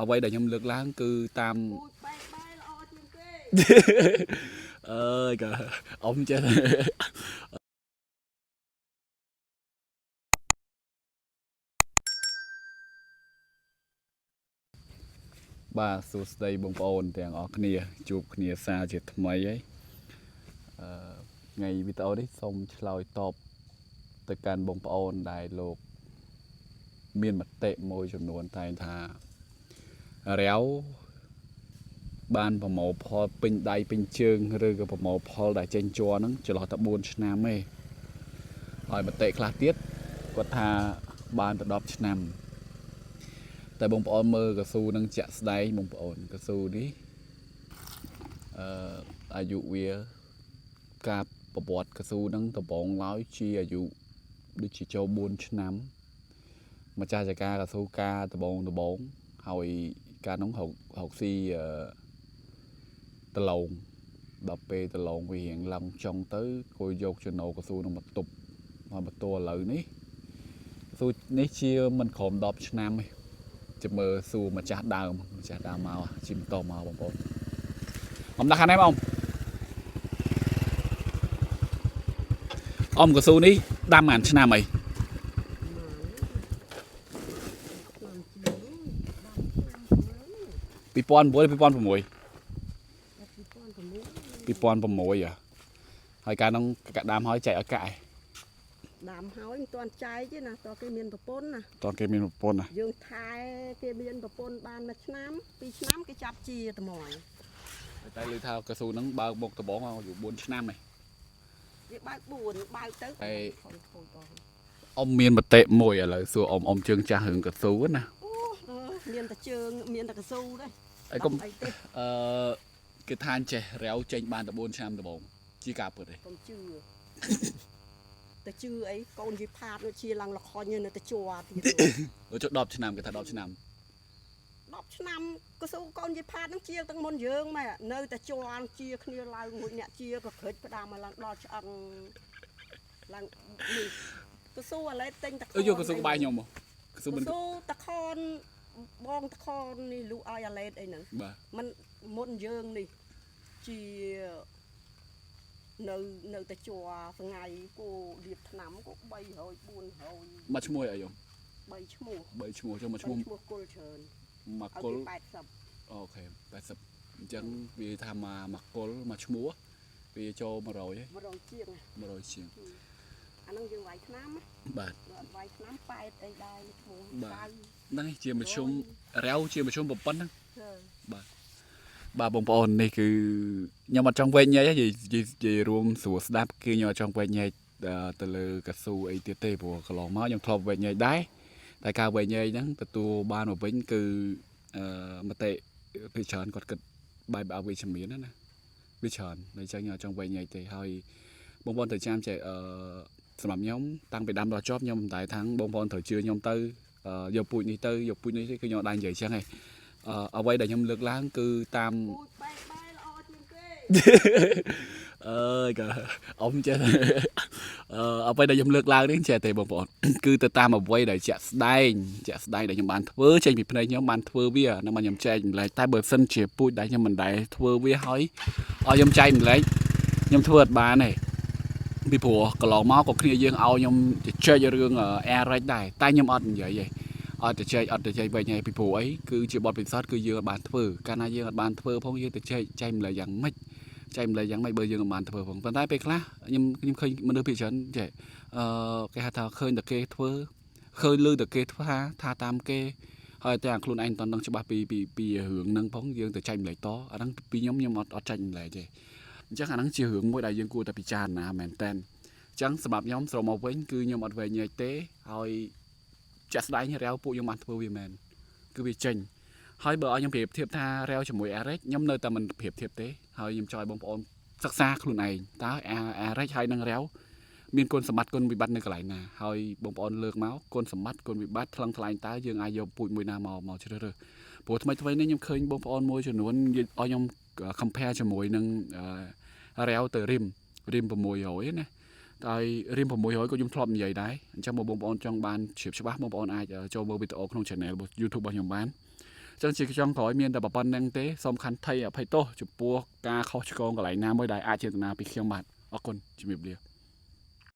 អ្វីដែលខ្ញុំលើកឡើងគឺតាមអើយក៏អ៊ំចេះបាទសួស្តីបងប្អូនទាំងអស់គ្នាជួបគ្នាសារជាថ្មីហើយថ្ងៃវីដេអូនេះសូមឆ្លើយតបទៅកាន់បងប្អូនដែលលោកមានមតិមួយចំនួនតែងថារាវបានប្រមូលផលពេញដៃពេញជើងឬក៏ប្រមូលផលដែលចេញជ័រហ្នឹងចន្លោះតែ4ឆ្នាំទេហើយមតិខ្លះទៀតគាត់ថាបានទៅ10ឆ្នាំតែបងប្អូនមើលកស៊ូនឹងជាក់ស្ដែងបងប្អូនកស៊ូនេះអាយុវាការប្រវត្តិកស៊ូនឹងដំបងឡើយជាអាយុដូចជាចូល4ឆ្នាំម្ចាស់ចការកស៊ូការដំបងហើយការនោះហុកស៊ីដលងដល់ពេលដលងវារៀងឡើងចុងទៅក៏យកចំណូលកស៊ូនឹងមកទប់ហើយបន្ទាល់ឥឡូវនេះកស៊ូនេះជាមិនក្រោម10ឆ្នាំទេจะមើលសួរម្ចាស់ដើមមកជិះបន្តមកបងប្អូនអ៊ំដាក់ខាងនេះបងអ៊ំកស៊ូនេះដាំបានឆ្នាំអី2009 2006ហើយកាលនោះកាក់ដាំហើយចែកឲ្យកាក់ឯងដាំហើយមិនទាន់ចែកទេណាតើគេមានប្រពន្ធណាយើងថែគេមានប្រពន្ធបានមួយឆ្នាំ2ឆ្នាំគេចាប់ជាត្មងតែលើថាកស៊ូហ្នឹងបើកមុខដំបងឲ្យ4ឆ្នាំឯងវាបើក4បើកទៅអ៊ំមានមតិមួយឥឡូវសួរអ៊ំជើងចាស់រឿងកស៊ូណាអូមានតែជើងមានតែកស៊ូទេហើយកុំគេថាចេះរាវចេញបានតែ4ឆ្នាំដំបងជាការពិតទេកុំជឿតែជឿអីកូនយីផាតដូចជាឡើងលខញនៅតែជួទៀតចូល10ឆ្នាំគេថា10ឆ្នាំ10ឆ្នាំកស៊ូកូនយីផាតនឹងជាទាំងមុនយើងម៉ែនៅតែជួជាគ្នាឡើងមួយអ្នកជាក៏ក្រិចផ្ដាំមកឡើងដល់ឆ្អឹងឡើងនេះកស៊ូឥឡូវទិញតែយកកស៊ូក្បាយខ្ញុំមកកស៊ូតខនបងតខននេះលូឲ្យអាឡេតអីហ្នឹងมันមុនយើងនេះជានៅតែជួថ្ងៃគោរៀបឆ្នាំគោ300 400មកឈ្មោះអីយំ3ឈ្មោះចុះមកឈ្មោះគុលច្រើនមកគុល80អូខេ80អញ្ចឹងវាថាមកគុលមកឈ្មោះវាចូល100ហ៎100ជាងអាហ្នឹងយើងវាយឆ្នាំបាទវាយឆ្នាំ8អីដែរឈ្មោះបាទហ្នឹងជាមជ្ឈុំរាវជាមជ្ឈុំប៉ុណ្ណឹងបាទបងប្អូននេះគឺខ្ញុំអត់ចង់វែកញែកទេនិយាយរួមស្រួលស្ដាប់គឺខ្ញុំអត់ចង់វែកញែកទៅលើកស៊ូអីទៀតទេព្រោះកន្លងមកខ្ញុំធ្លាប់វែកញែកដែរតែការវែកញែកហ្នឹងទទួលបានមកវិញគឺមតិពីច្រើនគាត់គិតបែបអវិជ្ជមានណាវាច្រើនតែអញ្ចឹងខ្ញុំអត់ចង់វែកញែកទេហើយបងប្អូនត្រូវចាំចេះសម្រាប់ខ្ញុំតាំងពីដើមដល់ចប់ខ្ញុំមិនតែថាបងប្អូនត្រូវជឿខ្ញុំទៅយកពូជនេះទៅយកពូជនេះគឺខ្ញុំអត់ដែរនិយាយអញ្ចឹងឯងអ្វីដែលខ្ញុំលើកឡើងគឺតាមអើយក៏អ៊ំចេះអ្វីដែលខ្ញុំលើកឡើងនេះចេះទេបងប្អូនគឺទៅតាមអ្វីដែលជាក់ស្ដែងដែលខ្ញុំបានធ្វើចេញពីភ្នែកខ្ញុំបានធ្វើវានឹងមកខ្ញុំចែកម្លែកតែបើសិនជាពូជដែលខ្ញុំមិនដែលធ្វើវាហើយឲ្យខ្ញុំចែកម្លែកខ្ញុំធ្វើអត់បានទេពីព្រោះកន្លងមកក៏គ្នាយើងឲ្យខ្ញុំចែករឿងអេរិចដែរតែខ្ញុំអត់និយាយទេអត់ទៅចែកវិញហើយពីព្រោះអីគឺជាបទពិសោធន៍គឺយើងអត់បានធ្វើកាលណាយើងអត់បានធ្វើផងយើងទៅចែកម្លែកយ៉ាងម៉េចបើយើងអត់បានធ្វើផងប៉ុន្តែពេលខ្លះខ្ញុំឃើញមនុស្សភាគច្រើនចេះគេហៅថាឃើញតែគេធ្វើឃើញឮតែគេធ្វើថាតាមគេហើយតែខ្លួនឯងមិនតន់ដឹងច្បាស់ពីរឿងហ្នឹងផងយើងទៅចែកម្លែកតអាហ្នឹងពីខ្ញុំអត់ចែកម្លែកទេអញ្ចឹងអាហ្នឹងជារឿងមួយដែលយើងគួរតែពិចារណាមែនតើអញ្ចឹងសម្រាប់ខ្ញុំស្រមកវិញគឺខ្ញុំអត់វែងញែកទេហើយចាក់ស្ដែងរាវពួកខ្ញុំបានធ្វើវាមែនគឺវាចេញហើយបើឲ្យខ្ញុំប្រៀបធៀបថារាវជាមួយអារិចខ្ញុំនៅតែមិនប្រៀបធៀបទេហើយខ្ញុំចង់ឲ្យបងប្អូនសិក្សាខ្លួនឯងតើអារិចហើយនឹងរាវមានគុណសម្បត្តិគុណវិបត្តិនៅកន្លែងណាហើយបងប្អូនលើកមកគុណសម្បត្តិគុណវិបត្តិថ្លឹងថ្លែងតើយើងអាចយកពូជមួយណាមកជ្រើសរើសព្រោះថ្មីនេះខ្ញុំឃើញបងប្អូនមួយចំនួនឲ្យខ្ញុំ compare ជាមួយនឹងរាវទៅរីម600ណាតែរៀម600ក៏ខ្ញុំធ្លាប់និយាយដែរអញ្ចឹងបងប្អូនចង់បានជ្រាបច្បាស់បងប្អូនអាចចូលមើលវីដេអូក្នុង channel YouTube របស់ខ្ញុំបាន ចឹងជាចង់ក្រោយមានតែប្រព័ន្ធហ្នឹងទេសូមខន្តីអភ័យទោសចំពោះការខុសឆ្គងកន្លែងណាមួយដែលអាចចេតនាពីខ្ញុំបាទអរគុណជំរាបលា